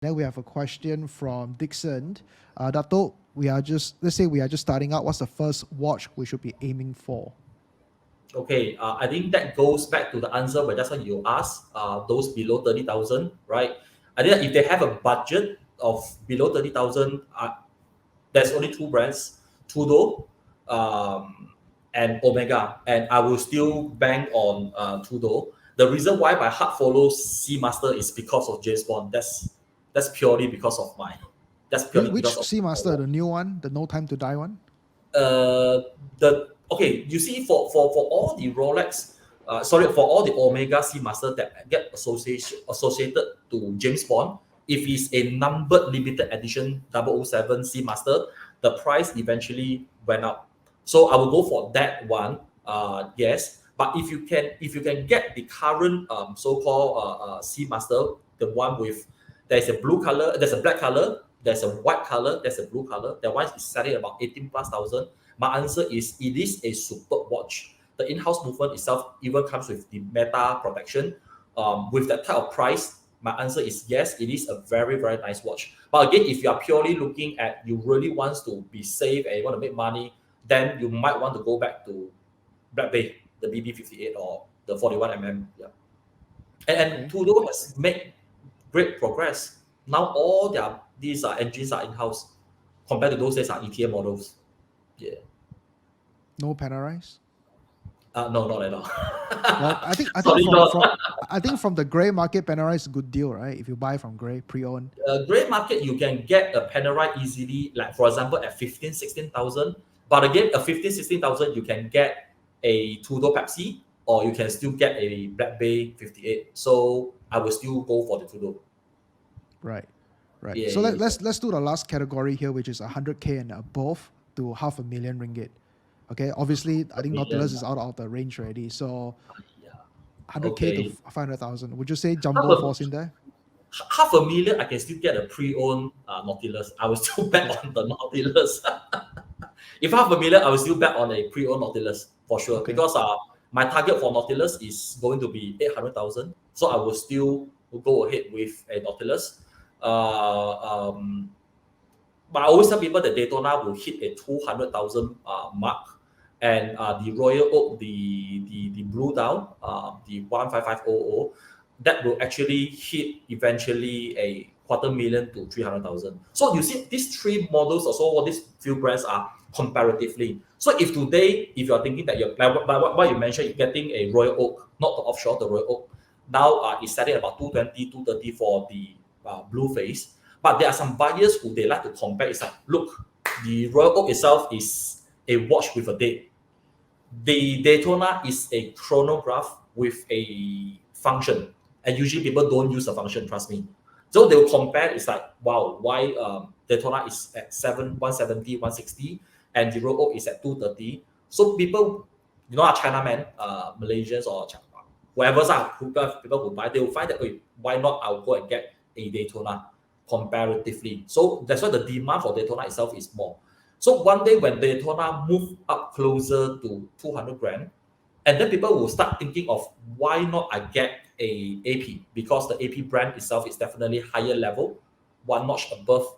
Then we have a question from Dixon. Dato, let's say we are just starting out. What's the first watch we should be aiming for? Okay, I think that goes back to the answer where just when you asked, those below 30,000, right? I think that if they have a budget of below 30,000, there's only two brands, Tudor and Omega, and I will still bank on Tudor. The reason why my heart follows Seamaster is because of James Bond. That's purely because of my. That's purely because Which of Seamaster, the new one, the No Time to Die one? Okay, you see, for all the Rolex, sorry, for all the Omega Seamaster that get associated to James Bond, if it's a numbered limited edition 007 Seamaster, the price eventually went up. So I will go for that one. Yes, but if you can get the current so-called Seamaster, the one with there's a blue color, there's a black color, there's a white color, there's a blue color. That one is selling about 18 plus thousand. My answer is it is a superb watch. The in-house movement itself even comes with the meta protection. With that type of price, my answer is yes, it is a very, very nice watch. But again, if you are purely looking at you really want to be safe and you want to make money, then you might want to go back to Black Bay, the BB58 or the 41mm. Yeah. And Okay. Tudor has made great progress. Now all these engines are in-house compared to those days are ETA models. Yeah. No Panerais? No, not at all. Well, I think Sorry, no. from the grey market, Panerai is a good deal, right? If you buy from grey pre-owned. Grey market, you can get a Panerai easily, like for example, at 15, 16,000. But again, a 15, 16,000, you can get a Tudor Pepsi or you can still get a Black Bay 58. So I will still go for the Tudor. Right. Right. Yeah, So yeah, let's do the last category here, which is 100K and above to 500,000 ringgit. Okay. Obviously, I think Nautilus is out of the range already. So yeah. 100K to Okay. 500,000. Would you say Half Jumbo a, falls in there? half a million, I can still get a pre-owned Nautilus. I will still bet on the Nautilus. If half a million, I will still bet on a pre-owned Nautilus for sure Okay. because my target for Nautilus is going to be 800,000. So I will still go ahead with a Nautilus. But I always tell people that Daytona will hit a 200,000 mark, and the Royal Oak, the Blue Down, the 15500, that will actually hit eventually a 250,000 to 300,000. So you see, these three models, also what these few brands are comparatively. So if today, if you are thinking that you're like what you mentioned, you're getting a Royal Oak, not the offshore, the Royal Oak, now it's selling about 220, 230 for the blue face. But there are some buyers who they like to compare. It's like, look, the Royal Oak itself is a watch with a date. The Daytona is a chronograph with a function. And usually people don't use the function, trust me. So they will compare, it's like, wow, why Daytona is at 170, 160, and the Royal Oak is at 230. So people, Chinamen, Malaysians or whoever are people who buy, they will find that, why not I'll go and get a Daytona comparatively. So that's why the demand for Daytona itself is more. So one day when Daytona move up closer to 200 grand, and then people will start thinking of why not I get a AP, because the AP brand itself is definitely higher level, one notch above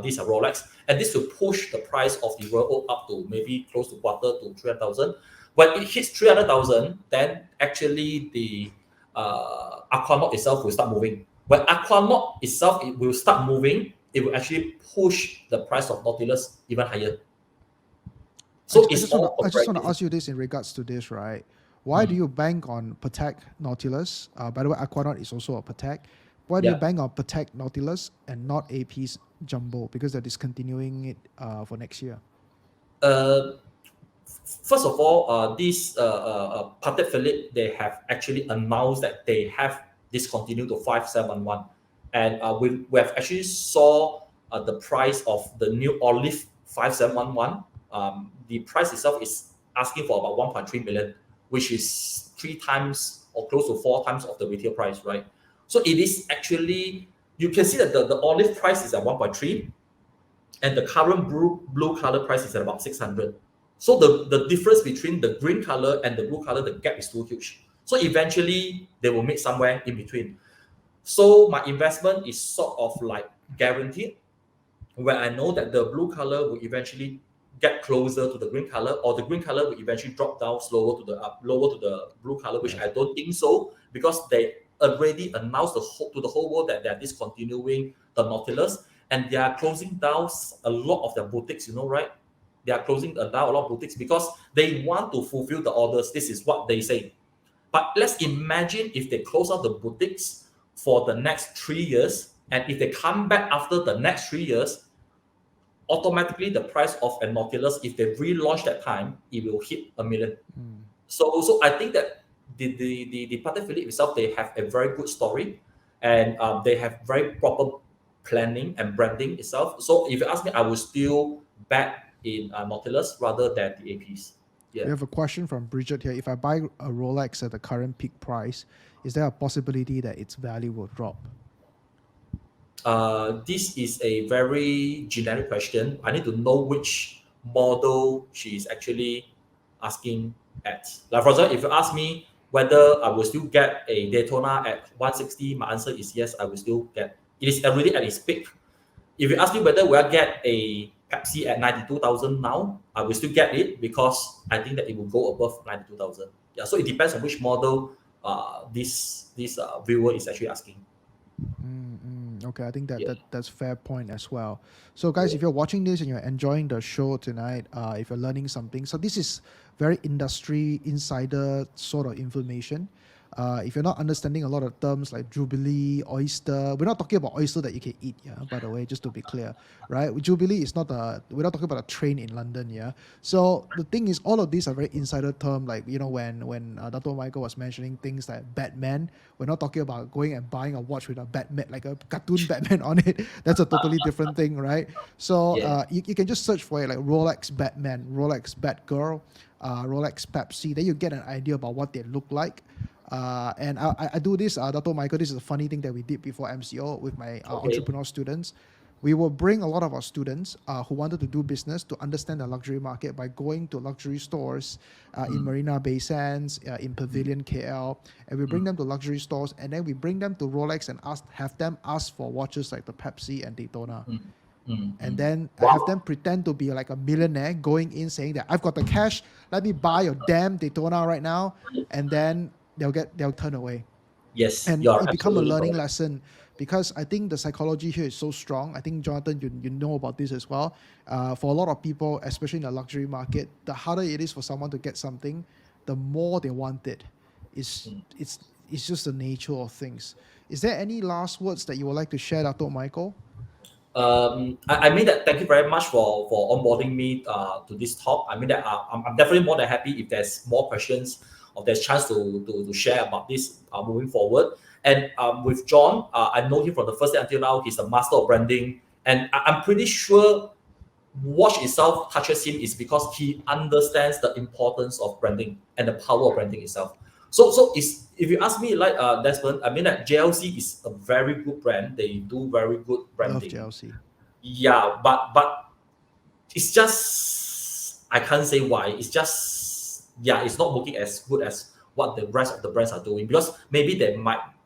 these are Rolex, and this will push the price of the Royal Oak up to maybe close to quarter to 300,000. When it hits 300,000, then actually the Aquanaut itself will start moving. When Aquanaut itself it will start moving, it will actually push the price of Nautilus even higher. So it's all I just want to comparative. ask you this in regards to this, right? Why do Mm. you bank on Patek Nautilus? By the way, Aquanaut is also a Patek. Why do you Yeah. bank on Patek Nautilus and not AP's Jumbo? Because they're discontinuing it for next year. Uh, First of all, this Patek Philippe, they have actually announced that they have discontinued the 5711. And we have actually saw the price of the new Olive 5711. The price itself is asking for about 1.3 million, which is three times or close to four times of the retail price, right? So it is actually, you can see that the Olive price is at 1.3 and the current blue color price is at about 600. So the difference between the green color and the blue color, the gap is too huge. So eventually they will meet somewhere in between. So my investment is sort of like guaranteed, where I know that the blue color will eventually get closer to the green color, or the green color will eventually drop down lower to the blue color, which Yes. I don't think so, because they already announced to the whole world that they are discontinuing the Nautilus, and they are closing down a lot of their boutiques, right? They are closing down a lot of boutiques because they want to fulfill the orders. This is what they say. But let's imagine if they close out the boutiques for the next 3 years, and if they come back after the next 3 years, automatically the price of a Nautilus, if they relaunch that time, it will hit $1 million. So I think that the Patek Philippe itself, they have a very good story, and they have very proper planning and branding itself. So if you ask me, I would still bet in Nautilus rather than the APs. We Yeah. have a question from Bridget here. If I buy a Rolex at the current peak price, is there a possibility that its value will drop? This is a very generic question. I need to know which model she is actually asking at. Like, for example, if you ask me whether I will still get a Daytona at 160, my answer is yes, I will still get. It is already at its peak. If you ask me whether will I get a Pepsi at 92,000 now, I will still get it because I think that it will go above 92,000. Yeah, so it depends on which model this viewer is actually asking. Okay, I think Yeah. that's fair point as well. So guys, if you're watching this and you're enjoying the show tonight, if you're learning something, so this is very industry insider sort of information. If you're not understanding a lot of terms like Jubilee, oyster, we're not talking about oyster that you can eat, yeah, by the way, just to be clear, right? Jubilee is not we're not talking about a train in London, yeah. So the thing is, all of these are very insider term, like, when Dato Michael was mentioning things like Batman, we're not talking about going and buying a watch with a Batman, like a cartoon Batman on it. That's a totally different thing, right? So Yeah. you can just search for it, like Rolex Batman, Rolex Batgirl, Rolex Pepsi, then you get an idea about what they look like. And I do this, Dato Michael, this is a funny thing that we did before MCO with my entrepreneur students. We will bring a lot of our students who wanted to do business to understand the luxury market by going to luxury stores in Marina Bay Sands, in Pavilion KL, and we bring them to luxury stores, and then we bring them to Rolex and have them ask for watches like the Pepsi and Daytona. And then have them pretend to be like a millionaire going in saying that I've got the cash, let me buy your damn Daytona right now, and then they'll turn away. Yes, And you are it become a absolutely learning correct. lesson, because I think the psychology here is so strong. I think, Jonathan, you know about this as well. For a lot of people, especially in the luxury market, the harder it is for someone to get something, the more they want it. It's just the nature of things. Is there any last words that you would like to share, Dato Michael? I mean that thank you very much for onboarding me to this talk. I mean that I'm definitely more than happy if there's more questions or there's chance to share about this moving forward. And with John, I know him from the first day until now. He's the master of branding, and I'm pretty sure watch itself touches him is because he understands the importance of branding and the power of branding itself. So it's, if you ask me, like Desmond, I mean that JLC is a very good brand. They do very good Love branding. JLC. Yeah, but it's just, I can't say why. It's just, yeah, it's not working as good as what the rest of the brands are doing, because maybe they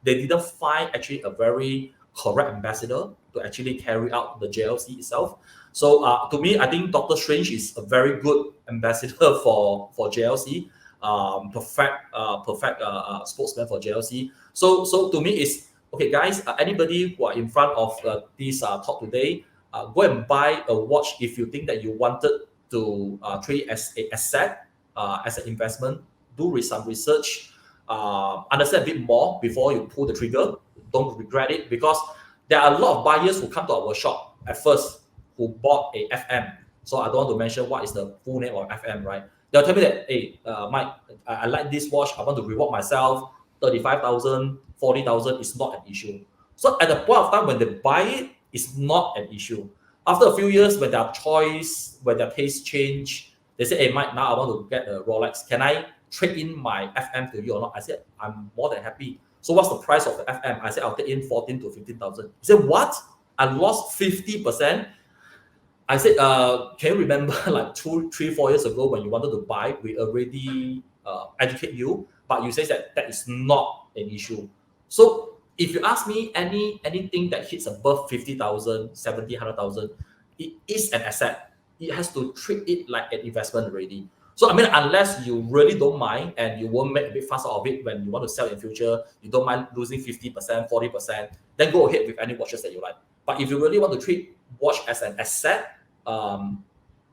didn't find actually a very correct ambassador to actually carry out the JLC itself. So to me, I think Doctor Strange is a very good ambassador for JLC. Perfect spokesman for JLC. So to me, it's okay, guys. Anybody who are in front of this talk today, go and buy a watch if you think that you wanted to treat as an asset, as an investment. Do some research, understand a bit more before you pull the trigger. Don't regret it, because there are a lot of buyers who come to our shop at first who bought a FM. So I don't want to mention what is the full name of FM, right? They'll tell me that, hey, Mike, I like this watch. I want to reward myself. 35,000, 40,000 is not an issue. So at the point of time when they buy it, it's not an issue. After a few years, when their choice, when their taste change, they say, hey, Mike, now I want to get a Rolex. Can I trade in my FM to you or not? I said, I'm more than happy. So what's the price of the FM? I said, I'll take in 14 to 15,000. He said, what? I lost 50%. I said, can you remember like 2, 3, 4 years ago when you wanted to buy, we already educate you, but you say that is not an issue. So if you ask me, anything that hits above 50,000, 70, 100,000, it is an asset. It has to treat it like an investment already. So I mean, unless you really don't mind and you won't make a big fuss out of it when you want to sell in future, you don't mind losing 50%, 40%, then go ahead with any watches that you like. But if you really want to treat watch as an asset,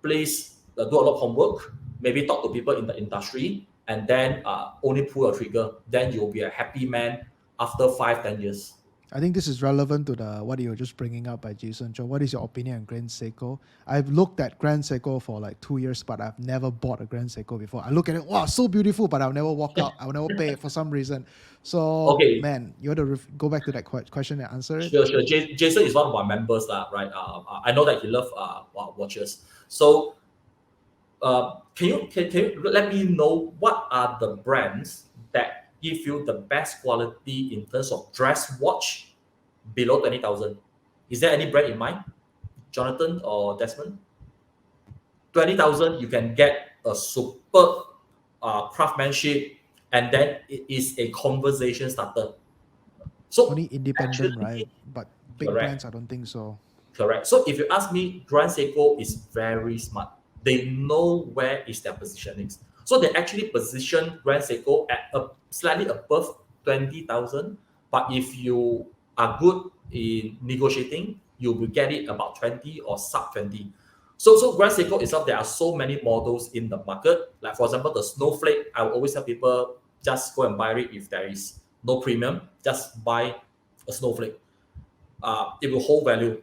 please do a lot of homework, maybe talk to people in the industry, and then only pull a trigger. Then you'll be a happy man after 5-10 years. I think this is relevant to the what you were just bringing up by Jason Cho. What is your opinion on Grand Seiko? I've looked at Grand Seiko for like 2 years, but I've never bought a Grand Seiko before. I look at it, wow, so beautiful, but I'll never walk out. I'll never pay it for some reason. So, Okay. man, you want to go back to that question and answer it? Sure. Jason is one of our members, right? I know that he loves watches. So, can you let me know what are the brands that give you the best quality in terms of dress watch below 20,000? Is there any brand in mind, Jonathan or Desmond? 20,000, you can get a superb craftsmanship, and then it is a conversation starter. So Only independent, actually, right? But big correct. brands, I don't think so. Correct. So if you ask me, Grand Seiko is very smart. They know where is their positioning. So they actually position Grand Seiko at slightly above 20,000. But if you are good in negotiating, you will get it about 20 or sub 20. So Grand Seiko itself, there are so many models in the market. Like for example, the Snowflake, I will always tell people just go and buy it if there is no premium. Just buy a Snowflake. It will hold value.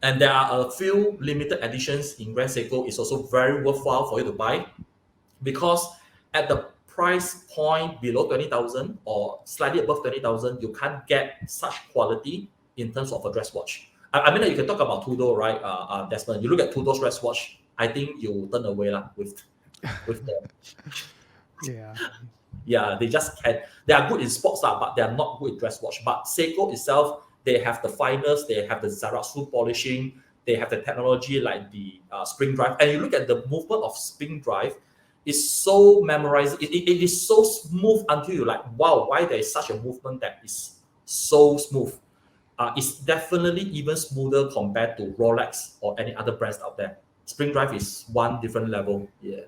And there are a few limited editions in Grand Seiko. It's also very worthwhile for you to buy because at the price point below 20,000 or slightly above 20,000, you can't get such quality in terms of a dress watch. I mean, you can talk about Tudor, right, Desmond? You look at Tudor's dress watch, I think you turn away with the Yeah. yeah, they just can. They are good in sports, but they are not good in dress watch. But Seiko itself, they have the fineness, they have the Zaratsu polishing, they have the technology like the spring drive. And you look at the movement of spring drive, it's so memorized. It is so smooth until you're like, wow, why there is such a movement that is so smooth? It's definitely even smoother compared to Rolex or any other brands out there. Spring drive is one different level. Yeah.